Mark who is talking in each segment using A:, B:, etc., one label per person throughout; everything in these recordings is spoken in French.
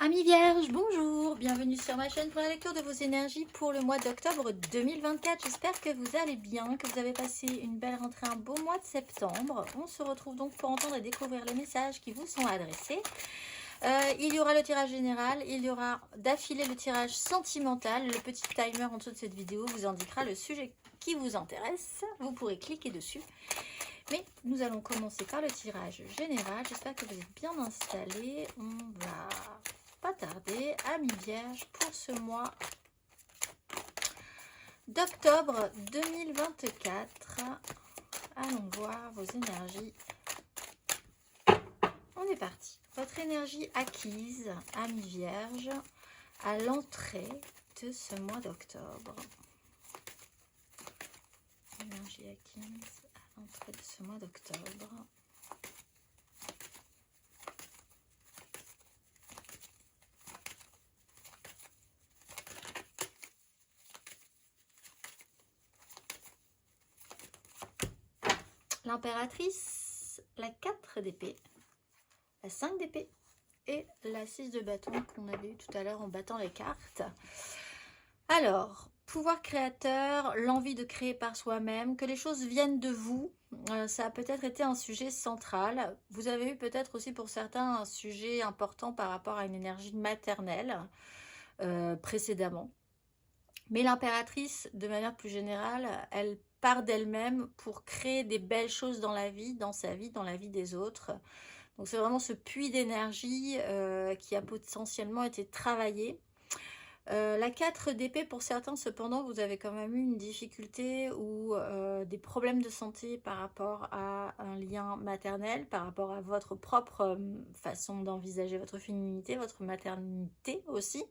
A: Amis vierges, bonjour, bienvenue sur ma chaîne pour la lecture de vos énergies pour le mois d'octobre 2024. J'espère que vous allez bien, que vous avez passé une belle rentrée, un beau mois de septembre. On se retrouve donc pour entendre et découvrir les messages qui vous sont adressés. Il y aura le tirage général, il y aura d'affilée le tirage sentimental. Le petit timer en dessous de cette vidéo vous indiquera le sujet qui vous intéresse. Vous pourrez cliquer dessus. Mais nous allons commencer par le tirage général. J'espère que vous êtes bien installés. On va pas tarder, amis vierges, pour ce mois d'octobre 2024. Allons voir vos énergies. On est parti. Votre énergie acquise, amis vierges, à l'entrée de ce mois d'octobre. Énergie acquise à l'entrée de ce mois d'octobre. L'impératrice, la 4 d'épée, la 5 d'épée et la 6 de bâton qu'on avait eu tout à l'heure en battant les cartes. Alors, pouvoir créateur, l'envie de créer par soi-même, que les choses viennent de vous, ça a peut-être été un sujet central. Vous avez eu peut-être aussi pour certains un sujet important par rapport à une énergie maternelle précédemment. Mais l'impératrice, de manière plus générale, elle part d'elle-même pour créer des belles choses dans la vie, dans sa vie, dans la vie des autres. Donc c'est vraiment ce puits d'énergie qui a potentiellement été travaillé. La 4 d'épée, pour certains, cependant, vous avez quand même eu une difficulté ou des problèmes de santé par rapport à un lien maternel, par rapport à votre propre façon d'envisager votre féminité, votre maternité aussi.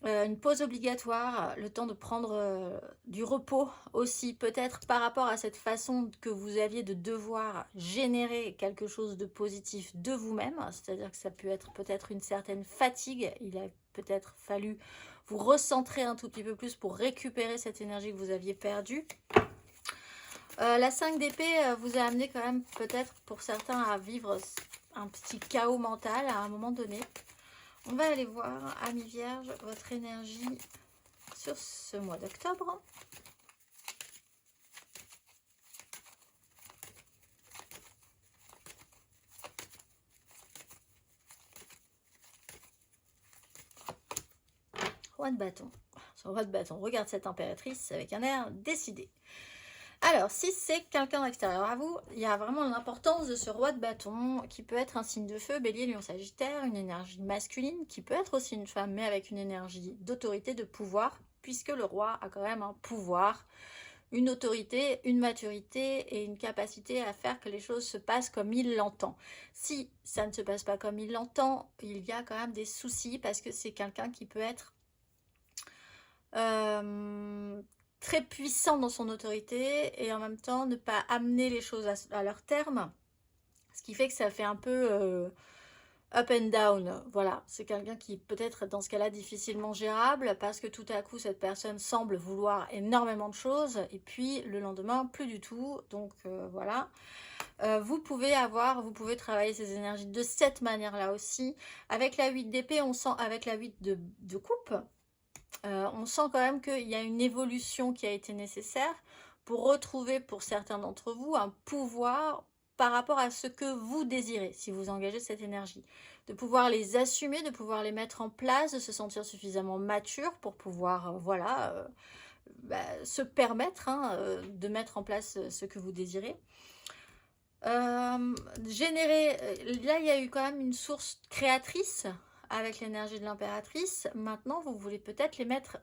A: Une pause obligatoire, le temps de prendre du repos aussi, peut-être par rapport à cette façon que vous aviez de devoir générer quelque chose de positif de vous-même, c'est-à-dire que ça peut être peut-être une certaine fatigue, il a peut-être fallu vous recentrer un tout petit peu plus pour récupérer cette énergie que vous aviez perdue. La 5 d'épée vous a amené quand même peut-être pour certains à vivre un petit chaos mental à un moment donné. On va aller voir, amis vierges, votre énergie sur ce mois d'octobre. Roi de bâton. Sur roi de bâton, regarde cette impératrice avec un air décidé. Alors, si c'est quelqu'un d'extérieur à vous, il y a vraiment l'importance de ce roi de bâton qui peut être un signe de feu, bélier, lion, sagittaire, une énergie masculine, qui peut être aussi une femme, mais avec une énergie d'autorité, de pouvoir, puisque le roi a quand même un pouvoir, une autorité, une maturité et une capacité à faire que les choses se passent comme il l'entend. Si ça ne se passe pas comme il l'entend, il y a quand même des soucis parce que c'est quelqu'un qui peut être très puissant dans son autorité et en même temps ne pas amener les choses à leur terme, ce qui fait que ça fait un peu up and down. Voilà, c'est quelqu'un qui peut être dans ce cas-là difficilement gérable parce que tout à coup cette personne semble vouloir énormément de choses et puis le lendemain plus du tout. Donc voilà. Vous pouvez travailler ces énergies de cette manière-là aussi. Avec la 8 d'épée, on sent, avec la 8 de coupe, on sent quand même qu'il y a une évolution qui a été nécessaire pour retrouver pour certains d'entre vous un pouvoir par rapport à ce que vous désirez, si vous engagez cette énergie. De pouvoir les assumer, de pouvoir les mettre en place, de se sentir suffisamment mature pour pouvoir se permettre de mettre en place ce que vous désirez. Générer, là il y a eu quand même une source créatrice avec l'énergie de l'impératrice. Maintenant vous voulez peut-être le mettre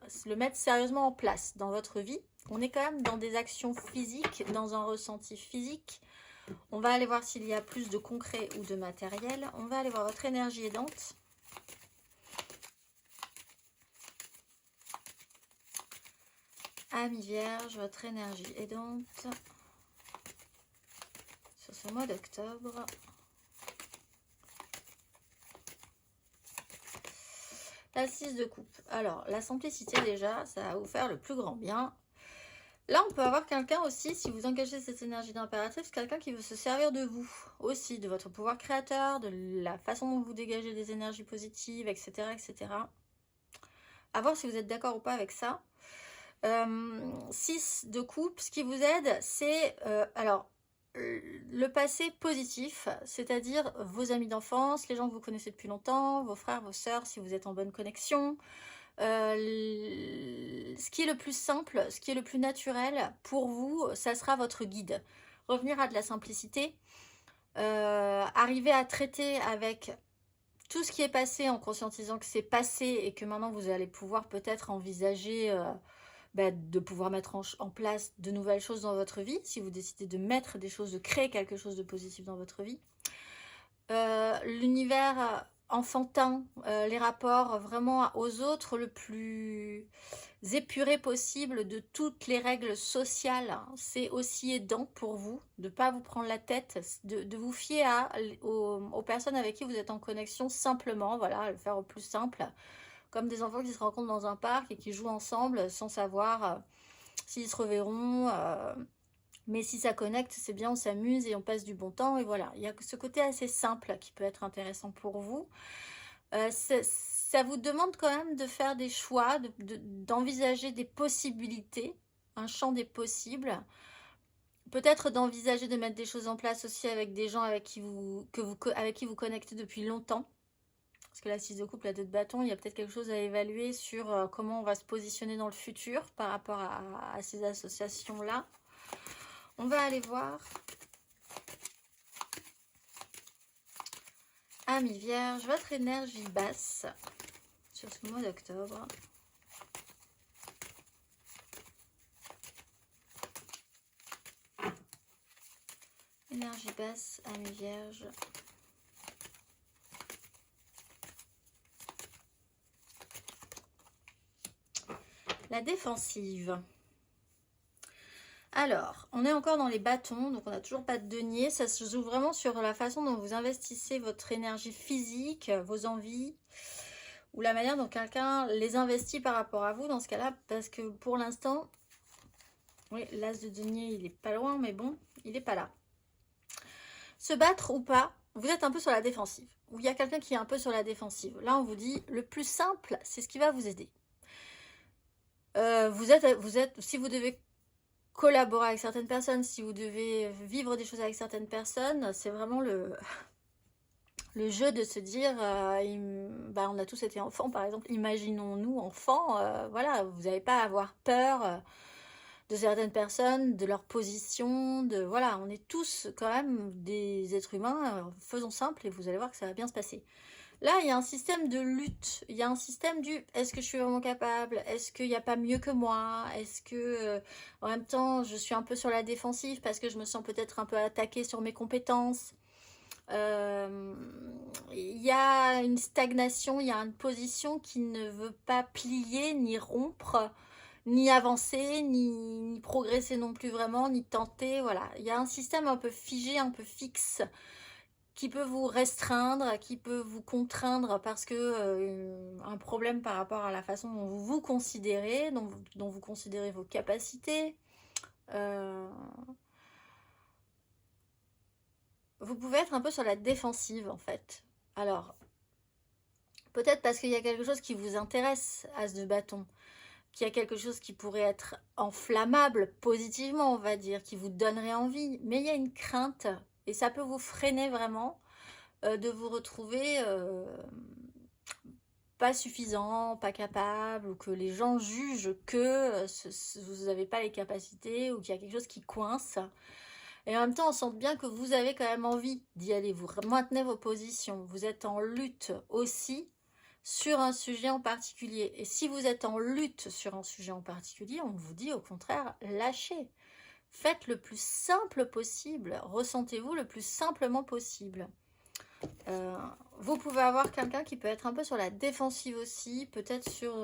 A: sérieusement en place dans votre vie. On est quand même dans des actions physiques, dans un ressenti physique. On va aller voir s'il y a plus de concret ou de matériel. On va aller voir votre énergie aidante. Amis vierge, votre énergie aidante sur ce mois d'octobre. La 6 de coupe. Alors, la simplicité déjà, ça va vous faire le plus grand bien. Là, on peut avoir quelqu'un aussi, si vous engagez cette énergie d'impératrice, quelqu'un qui veut se servir de vous aussi, de votre pouvoir créateur, de la façon dont vous dégagez des énergies positives, etc. etc. À voir si vous êtes d'accord ou pas avec ça. 6 de coupe, ce qui vous aide, c'est alors le passé positif, c'est-à-dire vos amis d'enfance, les gens que vous connaissez depuis longtemps, vos frères, vos sœurs, si vous êtes en bonne connexion. Ce qui est le plus simple, ce qui est le plus naturel pour vous, ça sera votre guide. Revenir à de la simplicité, arriver à traiter avec tout ce qui est passé en conscientisant que c'est passé et que maintenant vous allez pouvoir peut-être envisager de pouvoir mettre en place de nouvelles choses dans votre vie, si vous décidez de mettre des choses, de créer quelque chose de positif dans votre vie. L'univers enfantin, les rapports vraiment aux autres le plus épuré possible de toutes les règles sociales, c'est aussi aidant pour vous de ne pas vous prendre la tête, de vous fier aux personnes avec qui vous êtes en connexion simplement, voilà, le faire au plus simple, comme des enfants qui se rencontrent dans un parc et qui jouent ensemble sans savoir s'ils se reverront. Mais si ça connecte, c'est bien, on s'amuse et on passe du bon temps. Et voilà, il y a ce côté assez simple qui peut être intéressant pour vous. Ça vous demande quand même de faire des choix, d'envisager des possibilités, un champ des possibles. Peut-être d'envisager de mettre des choses en place aussi avec des gens avec qui vous connectez depuis longtemps. Parce que la 6 de coupe, la 2 de bâton, il y a peut-être quelque chose à évaluer sur comment on va se positionner dans le futur par rapport à ces associations-là. On va aller voir. Amis Vierge, votre énergie basse sur ce mois d'octobre. Énergie basse, Amis Vierge. La défensive. Alors, on est encore dans les bâtons, donc on n'a toujours pas de denier. Ça se joue vraiment sur la façon dont vous investissez votre énergie physique, vos envies, ou la manière dont quelqu'un les investit par rapport à vous dans ce cas-là. Parce que pour l'instant, oui, l'as de denier, il est pas loin, mais bon, il n'est pas là. Se battre ou pas, vous êtes un peu sur la défensive. Ou il y a quelqu'un qui est un peu sur la défensive. Là, on vous dit, le plus simple, c'est ce qui va vous aider. Si vous devez collaborer avec certaines personnes, si vous devez vivre des choses avec certaines personnes, c'est vraiment le jeu de se dire, on a tous été enfants par exemple, imaginons-nous enfants, voilà, vous n'avez pas à avoir peur de certaines personnes, de leur position, voilà, on est tous quand même des êtres humains, faisons simple et vous allez voir que ça va bien se passer. Là, il y a un système de lutte. Il y a un système du est-ce que je suis vraiment capable? Est-ce qu'il n'y a pas mieux que moi? Est-ce que, en même temps, je suis un peu sur la défensive parce que je me sens peut-être un peu attaquée sur mes compétences? Il y a une stagnation, il y a une position qui ne veut pas plier, ni rompre, ni avancer, ni progresser non plus vraiment, ni tenter. Voilà, il y a un système un peu figé, un peu fixe, qui peut vous restreindre, qui peut vous contraindre parce que un problème par rapport à la façon dont vous vous considérez, dont vous considérez vos capacités. Vous pouvez être un peu sur la défensive en fait. Alors, peut-être parce qu'il y a quelque chose qui vous intéresse, As de bâton, qu'il y a quelque chose qui pourrait être enflammable positivement, on va dire, qui vous donnerait envie, mais il y a une crainte et ça peut vous freiner vraiment de vous retrouver pas suffisant, pas capable, ou que les gens jugent que vous n'avez pas les capacités ou qu'il y a quelque chose qui coince. Et en même temps, on sent bien que vous avez quand même envie d'y aller. Vous maintenez vos positions. Vous êtes en lutte aussi sur un sujet en particulier. Et si vous êtes en lutte sur un sujet en particulier, on vous dit au contraire, lâchez. Faites le plus simple possible. Ressentez-vous le plus simplement possible. Vous pouvez avoir quelqu'un qui peut être un peu sur la défensive aussi, peut-être sur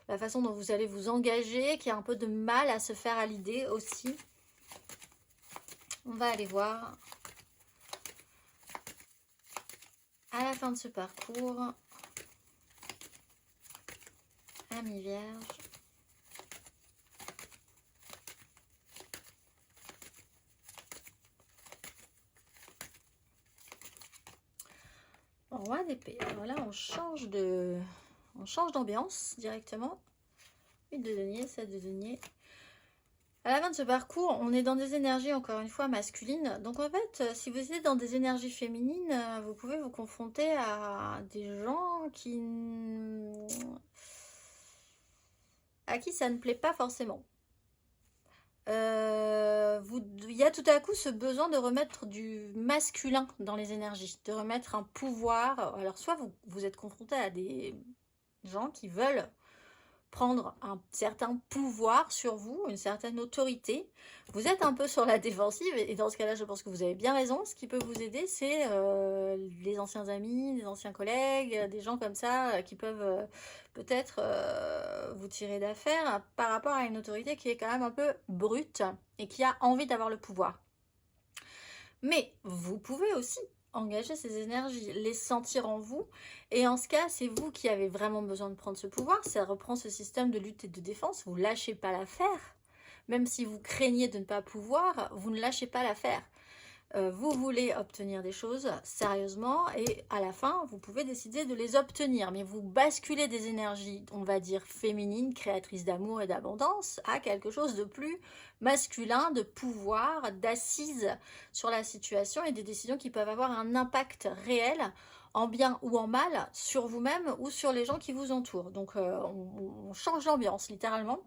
A: la façon dont vous allez vous engager, qui a un peu de mal à se faire à l'idée aussi. On va aller voir à la fin de ce parcours. Amis Vierge. Roi d'épée. Alors là, on change d'ambiance directement. 8 de denier, 7 de denier. À la fin de ce parcours, on est dans des énergies, encore une fois, masculines. Donc en fait, si vous êtes dans des énergies féminines, vous pouvez vous confronter à des gens à qui ça ne plaît pas forcément. Il y a tout à coup ce besoin de remettre du masculin dans les énergies, de remettre un pouvoir. Alors soit vous êtes confronté à des gens qui veulent prendre un certain pouvoir sur vous, une certaine autorité. Vous êtes un peu sur la défensive et dans ce cas-là, je pense que vous avez bien raison. Ce qui peut vous aider, c'est les anciens amis, les anciens collègues, des gens comme ça qui peuvent peut-être vous tirer d'affaire par rapport à une autorité qui est quand même un peu brute et qui a envie d'avoir le pouvoir. Mais vous pouvez aussi engager ces énergies, les sentir en vous. Et en ce cas, c'est vous qui avez vraiment besoin de prendre ce pouvoir. Ça reprend ce système de lutte et de défense. Vous ne lâchez pas l'affaire. Même si vous craignez de ne pas pouvoir, vous ne lâchez pas l'affaire. Vous voulez obtenir des choses sérieusement et à la fin, vous pouvez décider de les obtenir. Mais vous basculez des énergies, on va dire féminines, créatrices d'amour et d'abondance, à quelque chose de plus masculin, de pouvoir, d'assise sur la situation et des décisions qui peuvent avoir un impact réel, en bien ou en mal, sur vous-même ou sur les gens qui vous entourent. Donc on change d'ambiance littéralement.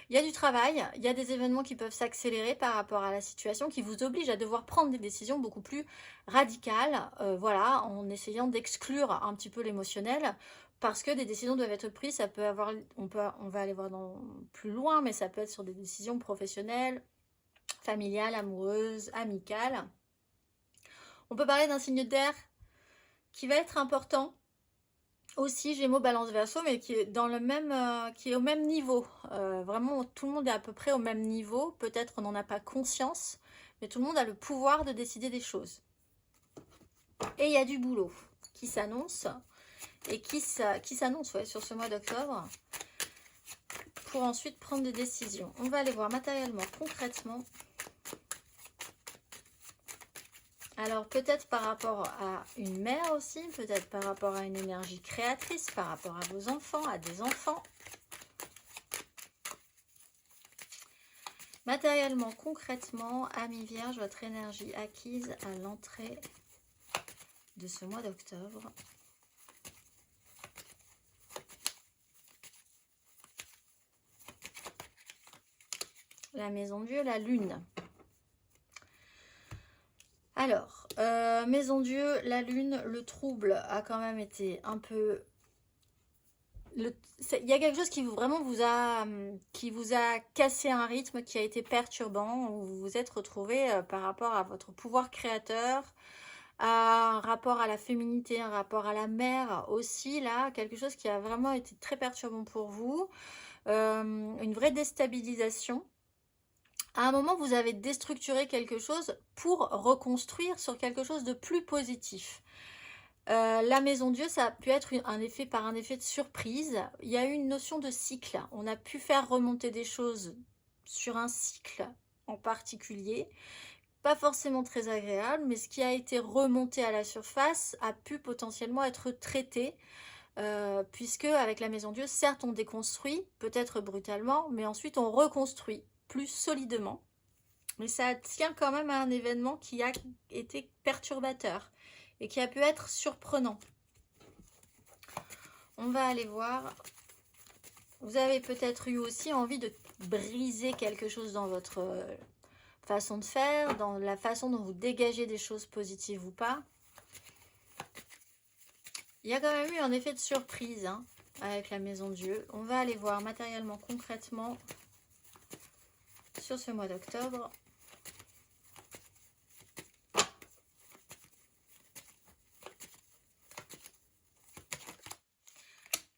A: Il y a du travail, il y a des événements qui peuvent s'accélérer par rapport à la situation, qui vous obligent à devoir prendre des décisions beaucoup plus radicales, voilà, en essayant d'exclure un petit peu l'émotionnel, parce que des décisions doivent être prises. Ça peut avoir, on va aller voir plus loin, mais ça peut être sur des décisions professionnelles, familiales, amoureuses, amicales. On peut parler d'un signe d'air qui va être important. Aussi Gémeaux, Balance, Verseau, mais qui est dans le même, qui est au même niveau. Vraiment, tout le monde est à peu près au même niveau. Peut-être on n'en a pas conscience, mais tout le monde a le pouvoir de décider des choses. Et il y a du boulot qui s'annonce et qui s'annonce sur ce mois d'octobre pour ensuite prendre des décisions. On va aller voir matériellement, concrètement. Alors peut-être par rapport à une mère aussi, peut-être par rapport à une énergie créatrice, par rapport à vos enfants, à des enfants. Matériellement, concrètement, Amis Vierge, votre énergie acquise à l'entrée de ce mois d'octobre. La Maison Dieu, la Lune. Alors, Maison Dieu, la Lune, le trouble a quand même été un peu... Il y a quelque chose qui vraiment vous a cassé un rythme, qui a été perturbant, où vous vous êtes retrouvé par rapport à votre pouvoir créateur, à un rapport à la féminité, un rapport à la mère aussi, là, quelque chose qui a vraiment été très perturbant pour vous, une vraie déstabilisation. À un moment, vous avez déstructuré quelque chose pour reconstruire sur quelque chose de plus positif. La Maison Dieu, ça a pu être un effet de surprise. Il y a eu une notion de cycle. On a pu faire remonter des choses sur un cycle en particulier. Pas forcément très agréable, mais ce qui a été remonté à la surface a pu potentiellement être traité. Puisque avec la Maison Dieu, certes on déconstruit, peut-être brutalement, mais ensuite on reconstruit plus solidement. Mais ça tient quand même à un événement qui a été perturbateur et qui a pu être surprenant. On va aller voir. Vous avez peut-être eu aussi envie de briser quelque chose dans votre façon de faire, dans la façon dont vous dégagez des choses positives ou pas. Il y a quand même eu un effet de surprise hein, avec la Maison Dieu. On va aller voir matériellement, concrètement, sur ce mois d'octobre.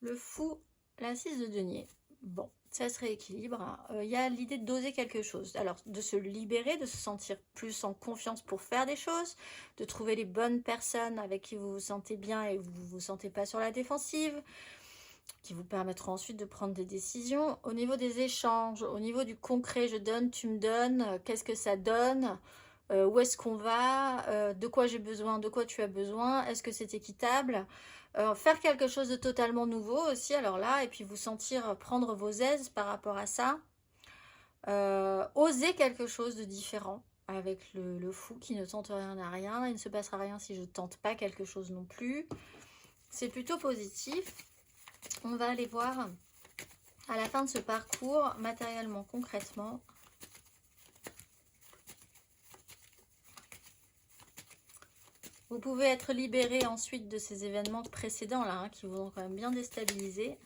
A: Le fou, la 6 de denier. Bon, ça se rééquilibre. Il y a l'idée d'oser quelque chose. Alors, de se libérer, de se sentir plus en confiance pour faire des choses, de trouver les bonnes personnes avec qui vous vous sentez bien et vous ne vous sentez pas sur la défensive, qui vous permettront ensuite de prendre des décisions. Au niveau des échanges, au niveau du concret, je donne, tu me donnes, qu'est-ce que ça donne? où est-ce qu'on va, de quoi j'ai besoin, de quoi tu as besoin, est-ce que c'est équitable, faire quelque chose de totalement nouveau aussi, alors là, et puis vous sentir prendre vos aises par rapport à ça, oser quelque chose de différent avec le fou qui ne tente rien à rien, il ne se passera rien si je ne tente pas quelque chose non plus, c'est plutôt positif. On va aller voir à la fin de ce parcours, matériellement, concrètement, vous pouvez être libéré ensuite de ces événements précédents là, qui vous ont quand même bien déstabilisé.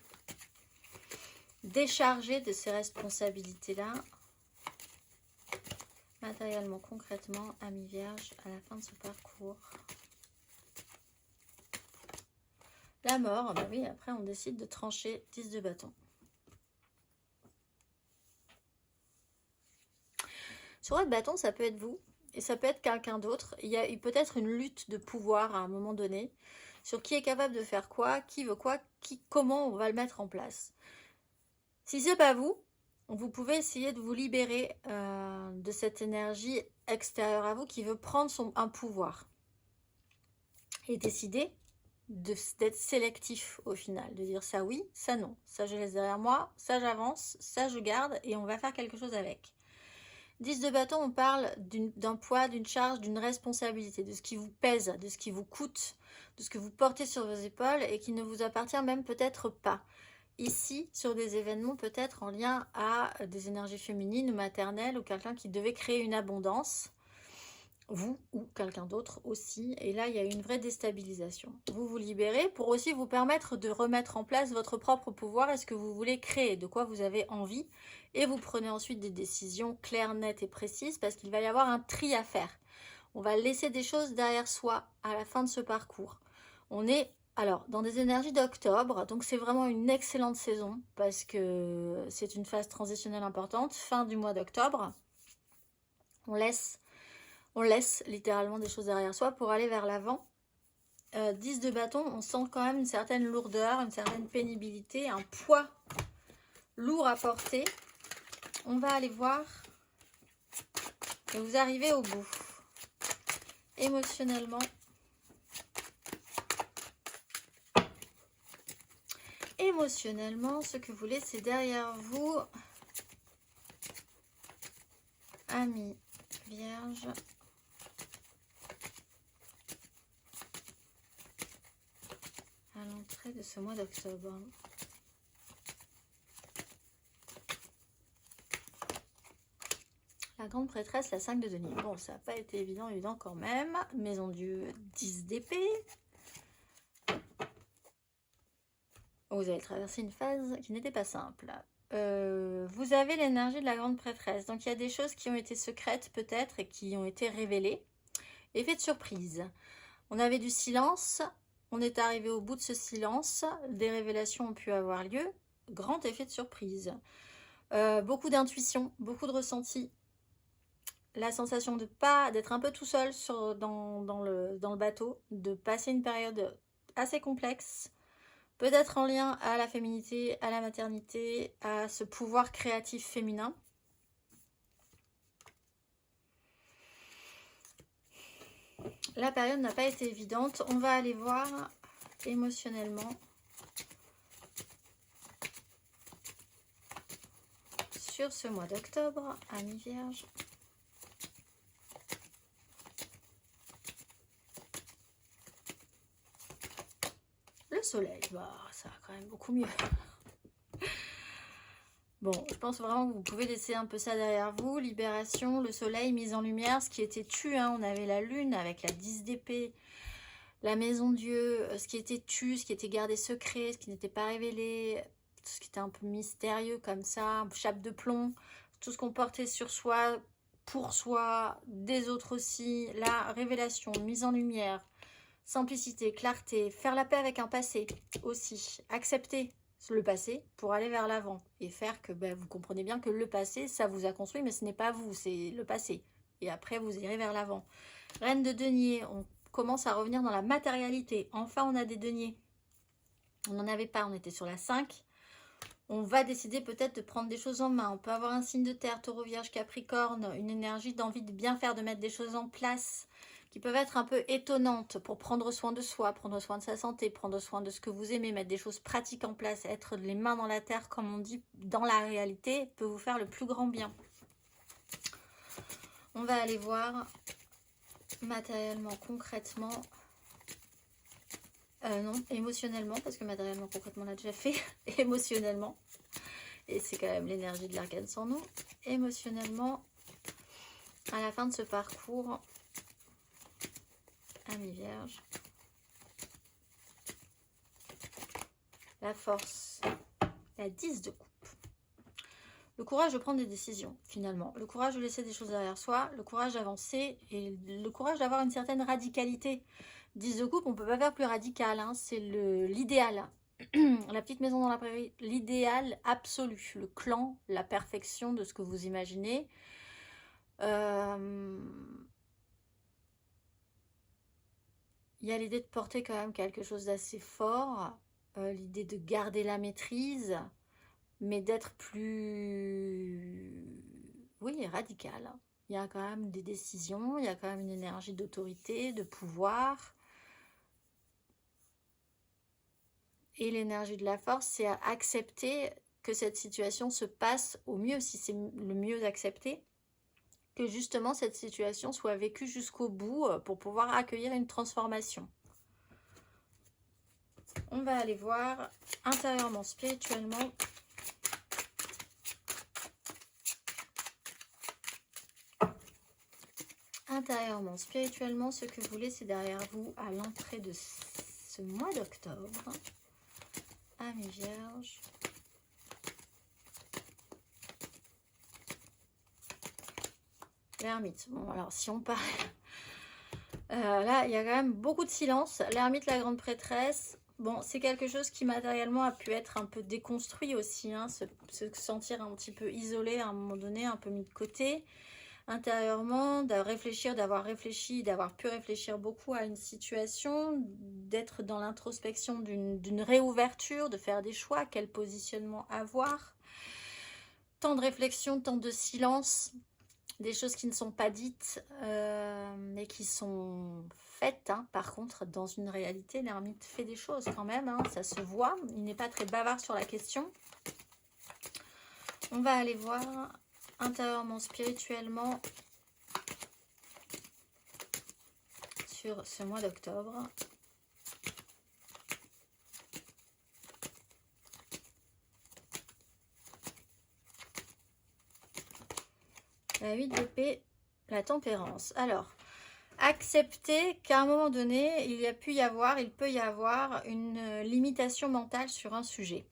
A: Décharger de ces responsabilités là. Matériellement, concrètement, amis vierges, à la fin de ce parcours. La mort, bah oui, après on décide de trancher 10 de bâton. Sur votre bâton, ça peut être vous. Et ça peut être quelqu'un d'autre. Il y a peut-être une lutte de pouvoir à un moment donné sur qui est capable de faire quoi, qui veut quoi, comment on va le mettre en place. Si c'est pas vous, vous pouvez essayer de vous libérer de cette énergie extérieure à vous qui veut prendre un pouvoir. Et décider d'être sélectif au final, de dire ça oui, ça non, ça je laisse derrière moi, ça j'avance, ça je garde et on va faire quelque chose avec. 10 de bâton, on parle d'un poids, d'une charge, d'une responsabilité, de ce qui vous pèse, de ce qui vous coûte, de ce que vous portez sur vos épaules et qui ne vous appartient même peut-être pas. Ici, sur des événements peut-être en lien à des énergies féminines ou maternelles ou quelqu'un qui devait créer une abondance, vous ou quelqu'un d'autre aussi. Et là, il y a une vraie déstabilisation. Vous vous libérez pour aussi vous permettre de remettre en place votre propre pouvoir et ce que vous voulez créer, de quoi vous avez envie. Et vous prenez ensuite des décisions claires, nettes et précises parce qu'il va y avoir un tri à faire. On va laisser des choses derrière soi à la fin de ce parcours. On est alors dans des énergies d'octobre, donc c'est vraiment une excellente saison parce que c'est une phase transitionnelle importante, fin du mois d'octobre. On laisse littéralement des choses derrière soi pour aller vers l'avant. 10 de bâton, on sent quand même une certaine lourdeur, une certaine pénibilité, un poids lourd à porter. On va aller voir et vous arrivez au bout. Émotionnellement. Émotionnellement, ce que vous laissez derrière vous, amis vierges, à l'entrée de ce mois d'octobre. La grande prêtresse, la 5 de denier. Bon, ça n'a pas été évident quand même. Maison Dieu, 10 d'épée. Vous avez traversé une phase qui n'était pas simple. Vous avez l'énergie de la grande prêtresse. Donc, il y a des choses qui ont été secrètes peut-être et qui ont été révélées. Effet de surprise. On avait du silence. On est arrivé au bout de ce silence. Des révélations ont pu avoir lieu. Grand effet de surprise. Beaucoup d'intuition, beaucoup de ressenti. La sensation d'être un peu tout seul dans le bateau. De passer une période assez complexe. Peut-être en lien à la féminité, à la maternité, à ce pouvoir créatif féminin. La période n'a pas été évidente. On va aller voir émotionnellement sur ce mois d'octobre, amis vierges. Le soleil, bah, ça va quand même beaucoup mieux. Bon, je pense vraiment que vous pouvez laisser un peu ça derrière vous. Libération, le soleil, mise en lumière, ce qui était tu, hein, on avait la lune avec la 10 d'épée, la maison Dieu, ce qui était tu, ce qui était gardé secret, ce qui n'était pas révélé, tout ce qui était un peu mystérieux comme ça, chape de plomb, tout ce qu'on portait sur soi, pour soi, des autres aussi, la révélation, mise en lumière, simplicité, clarté, faire la paix avec un passé aussi, accepter le passé pour aller vers l'avant et faire que vous comprenez bien que le passé, ça vous a construit, mais ce n'est pas vous, c'est le passé. Et après, vous irez vers l'avant. Reine de denier, on commence à revenir dans la matérialité. Enfin, on a des deniers. On n'en avait pas, on était sur la 5. On va décider peut-être de prendre des choses en main. On peut avoir un signe de terre, taureau, vierge, capricorne, une énergie d'envie de bien faire, de mettre des choses en place qui peuvent être un peu étonnantes pour prendre soin de soi, prendre soin de sa santé, prendre soin de ce que vous aimez, mettre des choses pratiques en place, être les mains dans la terre, comme on dit, dans la réalité, peut vous faire le plus grand bien. On va aller voir matériellement, concrètement, non, émotionnellement, parce que matériellement, concrètement, on l'a déjà fait, émotionnellement, et c'est quand même l'énergie de l'arcane sans nom, émotionnellement, à la fin de ce parcours, Ami Vierge, la force, la 10 de coupe. Le courage de prendre des décisions, finalement. Le courage de laisser des choses derrière soi, le courage d'avancer et le courage d'avoir une certaine radicalité. 10 de coupe, on ne peut pas faire plus radical, hein, c'est l'idéal. La petite maison dans la prairie, l'idéal absolu, le clan, la perfection de ce que vous imaginez. Il y a l'idée de porter quand même quelque chose d'assez fort, l'idée de garder la maîtrise, mais d'être plus, oui, radical. Il y a quand même des décisions, il y a quand même une énergie d'autorité, de pouvoir. Et l'énergie de la force, c'est à accepter que cette situation se passe au mieux, si c'est le mieux accepté, que justement cette situation soit vécue jusqu'au bout pour pouvoir accueillir une transformation. On va aller voir intérieurement, spirituellement. Intérieurement, spirituellement, ce que vous laissez derrière vous à l'entrée de ce mois d'octobre. Ami Vierge. L'ermite. Bon, alors si on parle... là, il y a quand même beaucoup de silence. L'ermite, la grande prêtresse. Bon, c'est quelque chose qui matériellement a pu être un peu déconstruit aussi. Hein, se sentir un petit peu isolé à un moment donné, un peu mis de côté. Intérieurement, d'avoir réfléchi, d'avoir pu réfléchir beaucoup à une situation, d'être dans l'introspection d'une réouverture, de faire des choix, quel positionnement avoir. Tant de réflexion, tant de silence, des choses qui ne sont pas dites, mais qui sont faites. Hein. Par contre, dans une réalité, l'ermite fait des choses quand même, hein, ça se voit. Il n'est pas très bavard sur la question. On va aller voir... intérieurement, spirituellement, sur ce mois d'octobre. La 8 d'épée, la tempérance. Alors, accepter qu'à un moment donné, il peut y avoir une limitation mentale sur un sujet.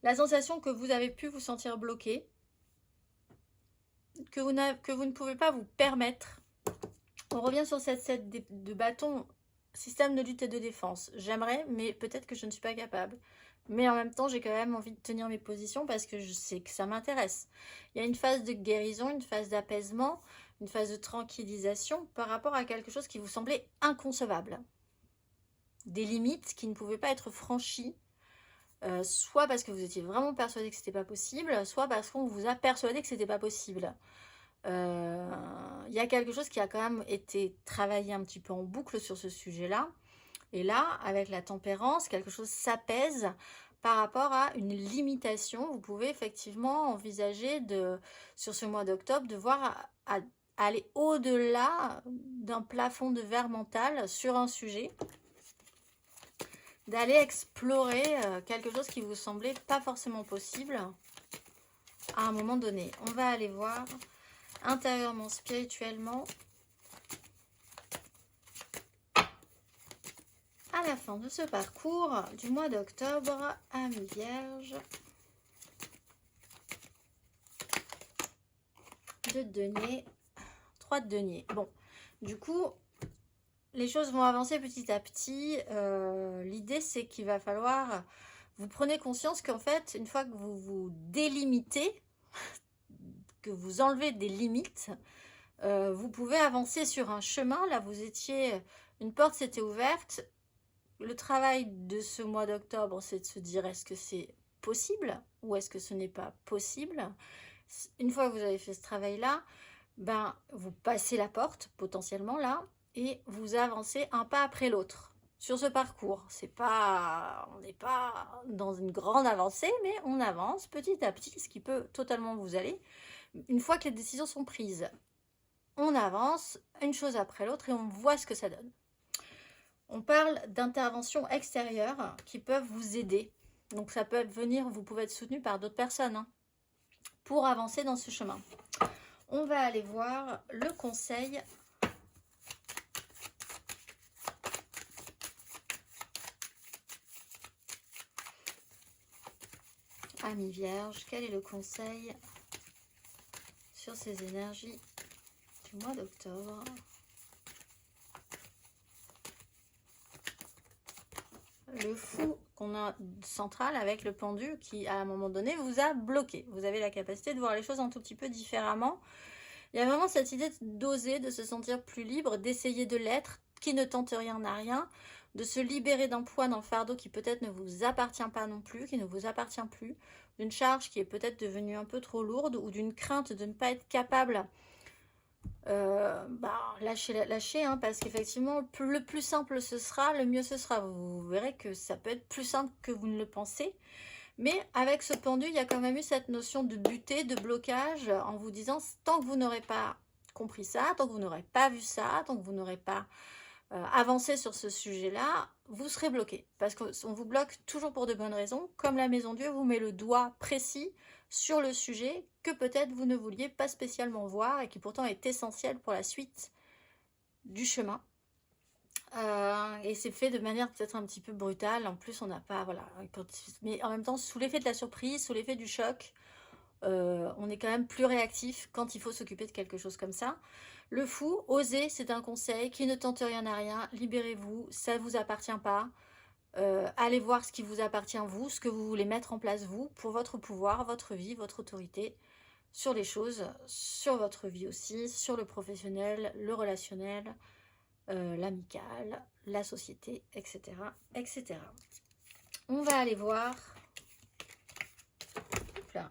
A: La sensation que vous avez pu vous sentir bloqué, que vous ne pouvez pas vous permettre. On revient sur cette set de bâtons, système de lutte et de défense. J'aimerais, mais peut-être que je ne suis pas capable. Mais en même temps, j'ai quand même envie de tenir mes positions parce que je sais que ça m'intéresse. Il y a une phase de guérison, une phase d'apaisement, une phase de tranquillisation par rapport à quelque chose qui vous semblait inconcevable. Des limites qui ne pouvaient pas être franchies. Soit parce que vous étiez vraiment persuadé que c'était pas possible, soit parce qu'on vous a persuadé que c'était pas possible. Y a quelque chose qui a quand même été travaillé un petit peu en boucle sur ce sujet-là. Et là, avec la tempérance, quelque chose s'apaise par rapport à une limitation. Vous pouvez effectivement envisager sur ce mois d'octobre de voir aller au-delà d'un plafond de verre mental sur un sujet. D'aller explorer quelque chose qui vous semblait pas forcément possible à un moment donné. On va aller voir intérieurement, spirituellement, à la fin de ce parcours du mois d'octobre, Ami Vierge, de denier, 3 de denier. Bon, du coup, les choses vont avancer petit à petit. L'idée, c'est qu'il va falloir... Vous prenez conscience qu'en fait, une fois que vous vous délimitez, que vous enlevez des limites, vous pouvez avancer sur un chemin. Là, vous étiez... Une porte s'était ouverte. le travail de ce mois d'octobre, c'est de se dire est-ce que c'est possible ou est-ce que ce n'est pas possible. Une fois que vous avez fait ce travail-là, ben, vous passez la porte potentiellement là et vous avancez un pas après l'autre sur ce parcours. C'est pas, on n'est pas dans une grande avancée, mais on avance petit à petit, ce qui peut totalement vous aller. Une fois que les décisions sont prises, on avance une chose après l'autre et on voit ce que ça donne. On parle d'interventions extérieures qui peuvent vous aider. Donc ça peut venir, vous pouvez être soutenu par d'autres personnes hein, pour avancer dans ce chemin. On va aller voir le conseil Amis Vierge. Quel est le conseil sur ces énergies du mois d'octobre? Le fou qu'on a central avec le pendu qui, à un moment donné, vous a bloqué. Vous avez la capacité de voir les choses un tout petit peu différemment. Il y a vraiment cette idée d'oser, de se sentir plus libre, d'essayer de l'être, qui ne tente rien n'a rien, de se libérer d'un poids, d'un fardeau qui peut-être ne vous appartient pas non plus, qui ne vous appartient plus, d'une charge qui est peut-être devenue un peu trop lourde ou d'une crainte de ne pas être capable. Lâchez hein, parce qu'effectivement le plus simple ce sera, le mieux ce sera. Vous verrez que ça peut être plus simple que vous ne le pensez, mais avec ce pendu il y a quand même eu cette notion de butée, de blocage, en vous disant tant que vous n'aurez pas compris ça, tant que vous n'aurez pas vu ça, tant que vous n'aurez pas avancé sur ce sujet là, vous serez bloqué, parce qu'on vous bloque toujours pour de bonnes raisons, comme la Maison Dieu vous met le doigt précis sur le sujet que peut-être vous ne vouliez pas spécialement voir et qui pourtant est essentiel pour la suite du chemin. Et c'est fait de manière peut-être un petit peu brutale. En plus, on n'a pas, voilà, mais en même temps, sous l'effet de la surprise, sous l'effet du choc, on est quand même plus réactif quand il faut s'occuper de quelque chose comme ça. Le fou, osez, c'est un conseil qui ne tente rien à rien. Libérez-vous, ça ne vous appartient pas. Allez voir ce qui vous appartient vous, ce que vous voulez mettre en place vous, pour votre pouvoir, votre vie, votre autorité, sur les choses, sur votre vie aussi, sur le professionnel, le relationnel, l'amical, la société, etc., etc. On va aller voir... Là.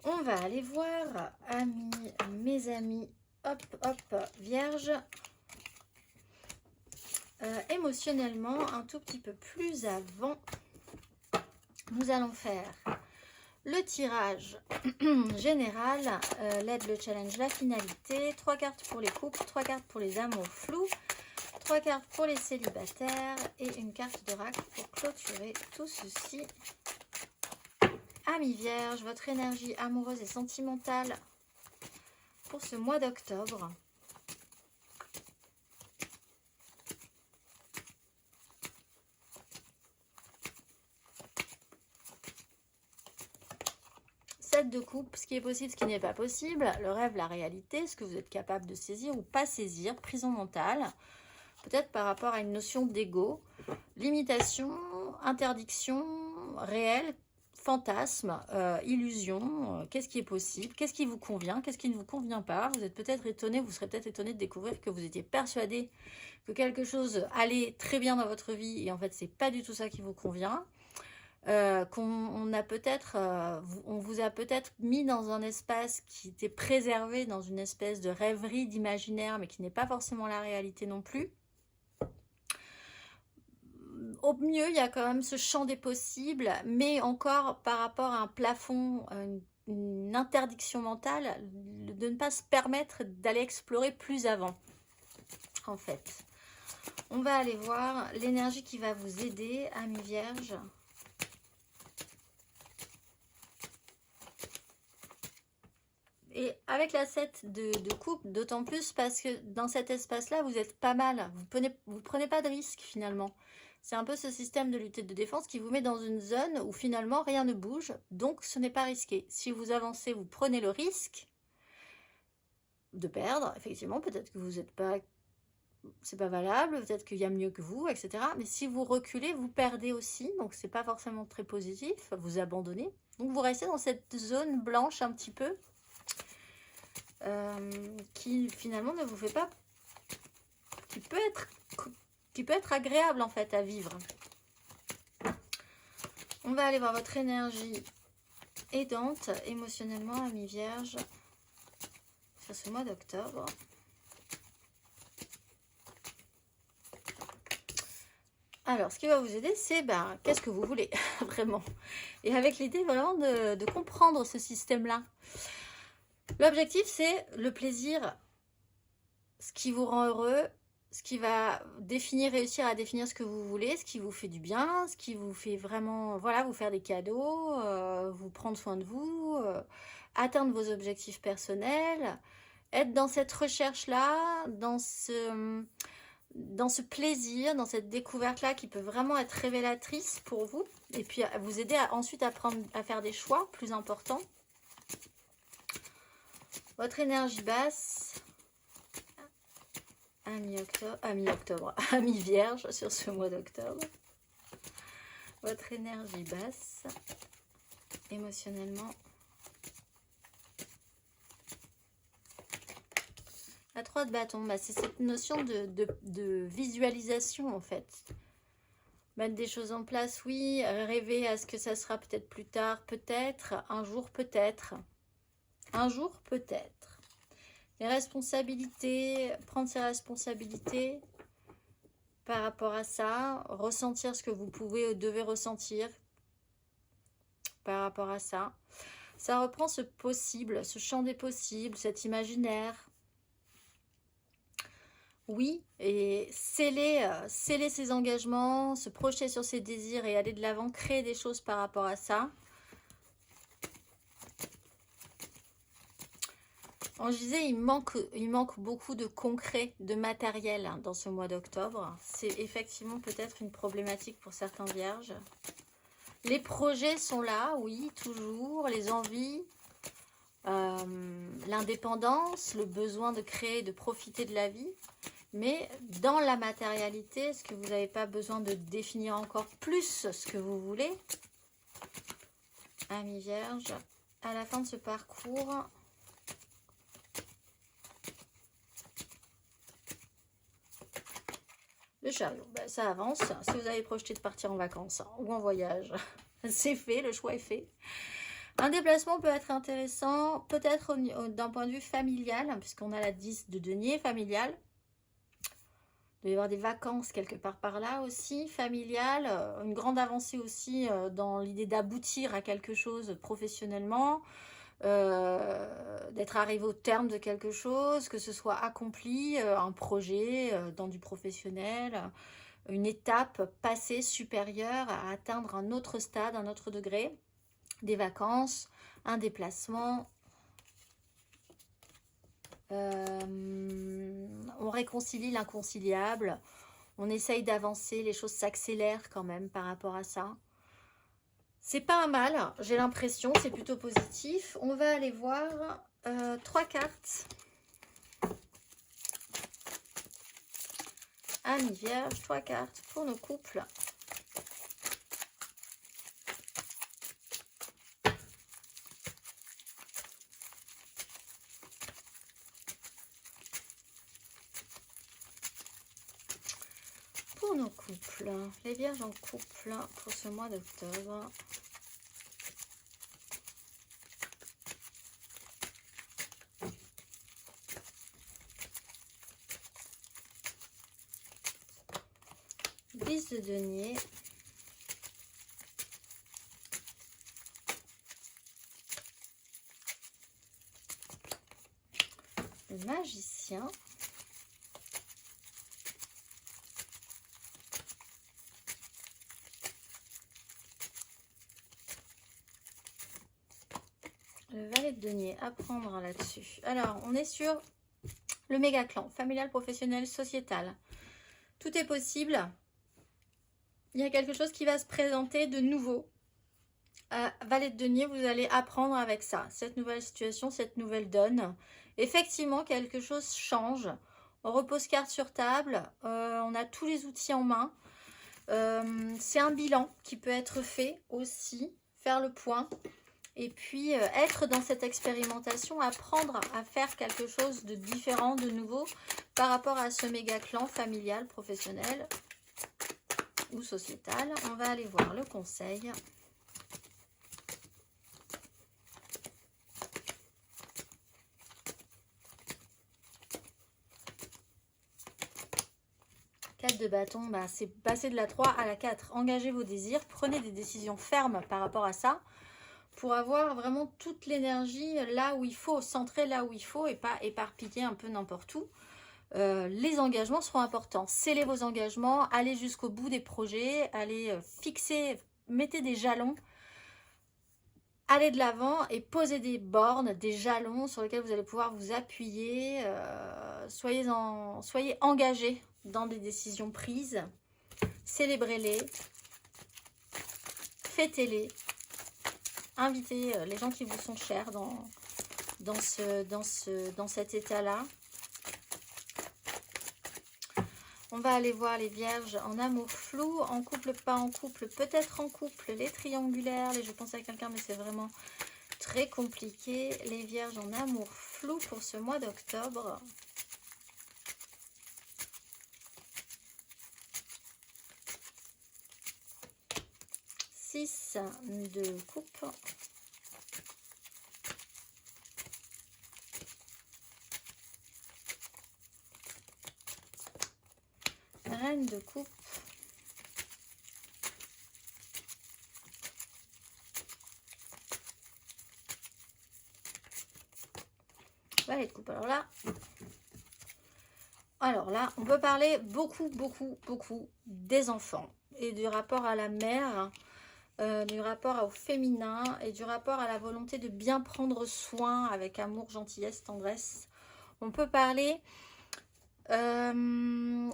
A: On va aller voir, amis, mes amis, hop, hop, Vierge, émotionnellement, un tout petit peu plus avant, nous allons faire le tirage général, l'aide, le challenge, la finalité, 3 cartes pour les couples, 3 cartes pour les amours flous, 3 cartes pour les célibataires et une carte d'oracle pour clôturer tout ceci. Amis Vierge, votre énergie amoureuse et sentimentale pour ce mois d'octobre. De coupe, ce qui est possible, ce qui n'est pas possible, le rêve, la réalité, ce que vous êtes capable de saisir ou pas saisir, prison mentale, peut-être par rapport à une notion d'ego, limitation, interdiction, réel, fantasme, illusion, qu'est-ce qui est possible, qu'est-ce qui vous convient, qu'est-ce qui ne vous convient pas. Vous êtes peut-être étonné, vous serez peut-être étonné de découvrir que vous étiez persuadé que quelque chose allait très bien dans votre vie et en fait c'est pas du tout ça qui vous convient. On vous a peut-être mis dans un espace qui était préservé, dans une espèce de rêverie d'imaginaire, mais qui n'est pas forcément la réalité non plus. Au mieux, il y a quand même ce champ des possibles, mais encore par rapport à un plafond, une interdiction mentale, de ne pas se permettre d'aller explorer plus avant, en fait. On va aller voir l'énergie qui va vous aider, amis Vierges. Et avec la 7 de coupe, d'autant plus parce que dans cet espace-là, vous êtes pas mal. Vous prenez pas de risque finalement. C'est un peu ce système de lutte et de défense qui vous met dans une zone où finalement rien ne bouge, donc ce n'est pas risqué. Si vous avancez, vous prenez le risque de perdre. Effectivement, peut-être que vous n'êtes pas... c'est pas valable, peut-être qu'il y a mieux que vous, etc. Mais si vous reculez, vous perdez aussi, donc c'est pas forcément très positif, vous abandonnez. Donc vous restez dans cette zone blanche un petit peu. Qui finalement ne vous fait pas qui peut être agréable en fait à vivre. On va aller voir votre énergie aidante émotionnellement, ami Vierge, sur ce mois d'octobre. Alors, ce qui va vous aider, c'est qu'est-ce que vous voulez, vraiment. Et avec l'idée vraiment de comprendre ce système-là. L'objectif, c'est le plaisir, ce qui vous rend heureux, ce qui va réussir à définir ce que vous voulez, ce qui vous fait du bien, ce qui vous fait vraiment, voilà, vous faire des cadeaux, vous prendre soin de vous, atteindre vos objectifs personnels, être dans cette recherche-là, dans ce plaisir, dans cette découverte-là qui peut vraiment être révélatrice pour vous et puis vous aider ensuite à faire des choix plus importants. Votre énergie basse à mi-octobre, à mi-vierge sur ce mois d'octobre. Votre énergie basse émotionnellement. La 3 de bâton, c'est cette notion de visualisation en fait. Mettre des choses en place, oui. Rêver à ce que ça sera peut-être plus tard, peut-être. Un jour, peut-être. Un jour, peut-être. Les responsabilités, prendre ses responsabilités par rapport à ça. Ressentir ce que vous pouvez ou devez ressentir par rapport à ça. Ça reprend ce possible, ce champ des possibles, cet imaginaire. Oui, et sceller ses engagements, se projeter sur ses désirs et aller de l'avant, créer des choses par rapport à ça. Je disais, il manque beaucoup de concret, de matériel dans ce mois d'octobre. C'est effectivement peut-être une problématique pour certains vierges. Les projets sont là, oui, toujours, les envies, l'indépendance, le besoin de créer, de profiter de la vie. Mais dans la matérialité, est-ce que vous n'avez pas besoin de définir encore plus ce que vous voulez? Ami Vierge, à la fin de ce parcours, le chariot, ça avance. Si vous avez projeté de partir en vacances ou en voyage, c'est fait, le choix est fait. Un déplacement peut être intéressant, peut-être d'un point de vue familial, puisqu'on a la 10 de denier familial. Il doit y avoir des vacances quelque part par là aussi, familiales, une grande avancée aussi dans l'idée d'aboutir à quelque chose professionnellement, d'être arrivé au terme de quelque chose, que ce soit accompli, un projet dans du professionnel, une étape passée supérieure à atteindre un autre stade, un autre degré, des vacances, un déplacement. On réconcilie l'inconciliable, on essaye d'avancer, les choses s'accélèrent quand même par rapport à ça. C'est pas un mal, j'ai l'impression, c'est plutôt positif. On va aller voir 3 cartes. Ami Vierge, 3 cartes pour nos couples. Pour nos couples, les vierges en couple pour ce mois d'octobre. De denier, le magicien, le valet de denier, à prendre là-dessus. Alors, on est sur le méga clan, familial, professionnel, sociétal. Tout est possible. Il y a quelque chose qui va se présenter de nouveau. Valet de denier, vous allez apprendre avec ça, cette nouvelle situation, cette nouvelle donne. Effectivement, quelque chose change. On repose carte sur table, on a tous les outils en main. C'est un bilan qui peut être fait aussi, faire le point. Et puis être dans cette expérimentation, apprendre à faire quelque chose de différent, de nouveau, par rapport à ce méga clan familial, professionnel ou sociétal. On va aller voir le conseil. De bâton, bah, c'est passer de la 3 à la 4. Engagez vos désirs, prenez des décisions fermes par rapport à ça pour avoir vraiment toute l'énergie là où il faut, centrer là où il faut et pas éparpiller un peu n'importe où. Les engagements seront importants. Scellez vos engagements, allez jusqu'au bout des projets, allez fixer, mettez des jalons, allez de l'avant et posez des bornes, des jalons sur lesquels vous allez pouvoir vous appuyer. Soyez engagés dans des décisions prises, célébrez-les, fêtez-les, invitez les gens qui vous sont chers dans cet état-là. On va aller voir les vierges en amour flou, en couple, pas en couple, peut-être en couple, les triangulaires, les je pense à quelqu'un mais c'est vraiment très compliqué. Les vierges en amour flou pour ce mois d'octobre. De coupe. Reine de coupe. Valet de coupe. Alors là, on peut parler beaucoup des enfants et du rapport à la mère. Du rapport au féminin et du rapport à la volonté de bien prendre soin avec amour, gentillesse, tendresse. On peut parler d'une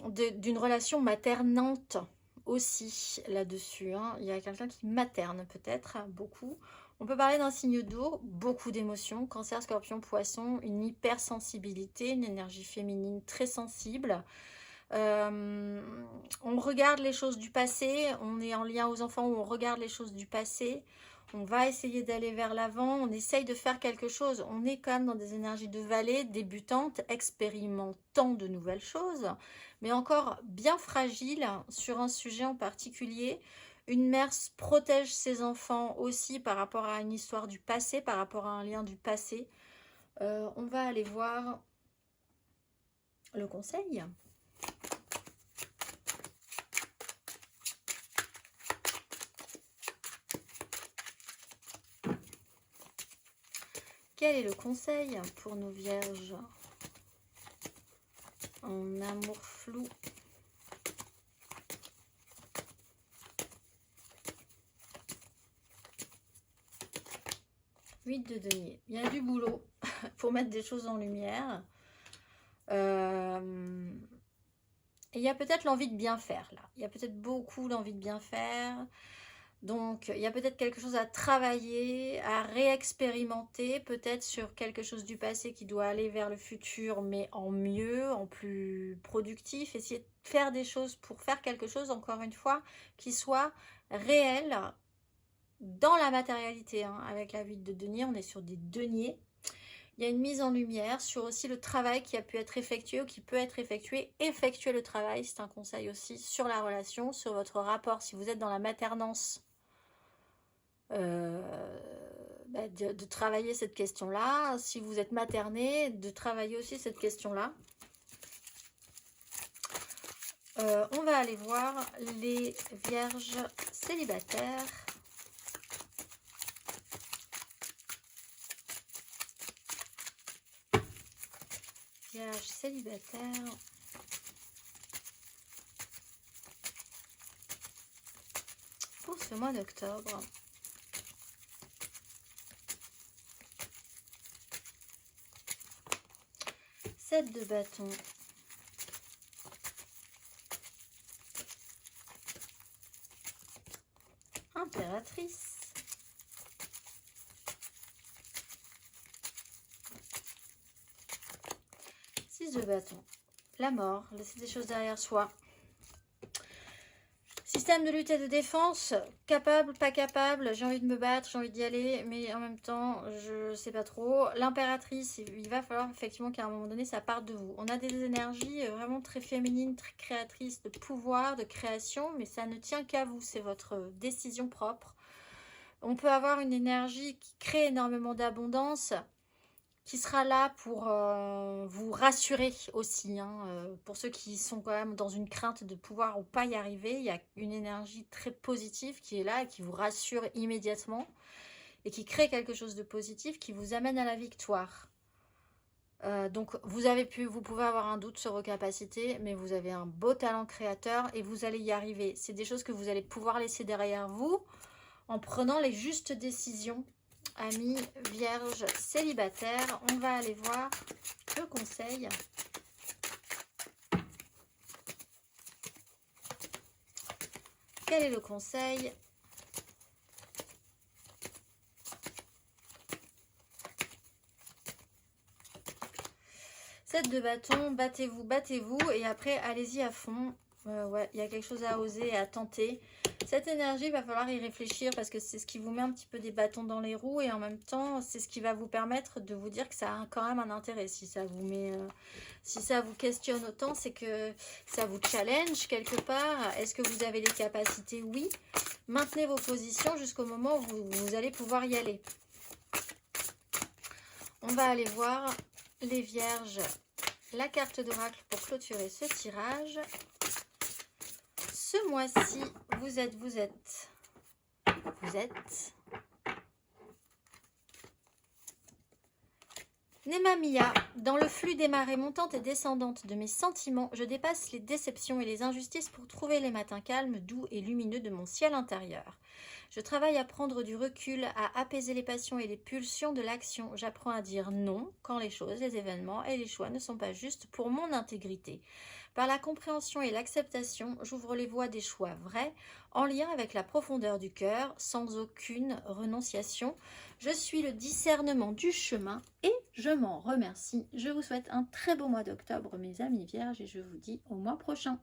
A: relation maternante aussi là-dessus. Hein. Il y a quelqu'un qui materne peut-être beaucoup. On peut parler d'un signe d'eau, beaucoup d'émotions, cancer, scorpion, poisson, une hypersensibilité, une énergie féminine très sensible. On regarde les choses du passé, on est en lien aux enfants où on regarde les choses du passé, on va essayer d'aller vers l'avant, on essaye de faire quelque chose, on est quand même dans des énergies de vallée, débutantes, expérimentant de nouvelles choses, mais encore bien fragile sur un sujet en particulier. Une mère protège ses enfants aussi par rapport à une histoire du passé, par rapport à un lien du passé. On va aller voir le conseil. Quel est le conseil pour nos vierges en amour flou? Huit de denier. Il y a du boulot pour mettre des choses en lumière. Il y a peut-être l'envie de bien faire là. Il y a peut-être beaucoup l'envie de bien faire. Donc, il y a peut-être quelque chose à travailler, à réexpérimenter, peut-être sur quelque chose du passé qui doit aller vers le futur, mais en mieux, en plus productif. Essayer de faire des choses pour faire quelque chose, encore une fois, qui soit réel dans la matérialité. Hein. Avec la 8 de denier, on est sur des deniers. Il y a une mise en lumière sur aussi le travail qui a pu être effectué ou qui peut être effectué. Effectuer le travail, c'est un conseil aussi sur la relation, sur votre rapport. Si vous êtes dans la maternance, de travailler cette question-là. Si vous êtes materné, de travailler aussi cette question-là. On va aller voir les vierges célibataires. Vierges célibataires. Pour ce mois d'octobre. 7 de bâton. Impératrice. 6 de bâton. La mort, laisser des choses derrière soi. Système de lutte et de défense, capable, pas capable, j'ai envie de me battre, j'ai envie d'y aller, mais en même temps, je sais pas trop. L'impératrice, il va falloir effectivement qu'à un moment donné, ça parte de vous. On a des énergies vraiment très féminines, très créatrices, de pouvoir, de création, mais ça ne tient qu'à vous, c'est votre décision propre. On peut avoir une énergie qui crée énormément d'abondance, qui sera là pour vous rassurer aussi. Pour ceux qui sont quand même dans une crainte de pouvoir ou pas y arriver, il y a une énergie très positive qui est là et qui vous rassure immédiatement et qui crée quelque chose de positif qui vous amène à la victoire. Donc vous pouvez avoir un doute sur vos capacités, mais vous avez un beau talent créateur et vous allez y arriver. C'est des choses que vous allez pouvoir laisser derrière vous en prenant les justes décisions. Amis vierges célibataires, on va aller voir le conseil. Quel est le conseil? Sept de bâton, battez-vous, battez-vous et après allez-y à fond. Ouais, il y a quelque chose à oser et à tenter. Cette énergie, il va falloir y réfléchir parce que c'est ce qui vous met un petit peu des bâtons dans les roues et en même temps, c'est ce qui va vous permettre de vous dire que ça a quand même un intérêt. Si ça vous met, si ça vous questionne autant, c'est que ça vous challenge quelque part. Est-ce que vous avez les capacités? Oui. Maintenez vos positions jusqu'au moment où vous allez pouvoir y aller. On va aller voir les vierges, la carte d'oracle pour clôturer ce tirage. Ce mois-ci, vous êtes Nemamia, dans le flux des marées montantes et descendantes de mes sentiments, je dépasse les déceptions et les injustices pour trouver les matins calmes, doux et lumineux de mon ciel intérieur. Je travaille à prendre du recul, à apaiser les passions et les pulsions de l'action. J'apprends à dire non quand les choses, les événements et les choix ne sont pas justes pour mon intégrité. Par la compréhension et l'acceptation, j'ouvre les voies des choix vrais, en lien avec la profondeur du cœur, sans aucune renonciation. Je suis le discernement du chemin et je m'en remercie. Je vous souhaite un très beau mois d'octobre, mes amis vierges, et je vous dis au mois prochain.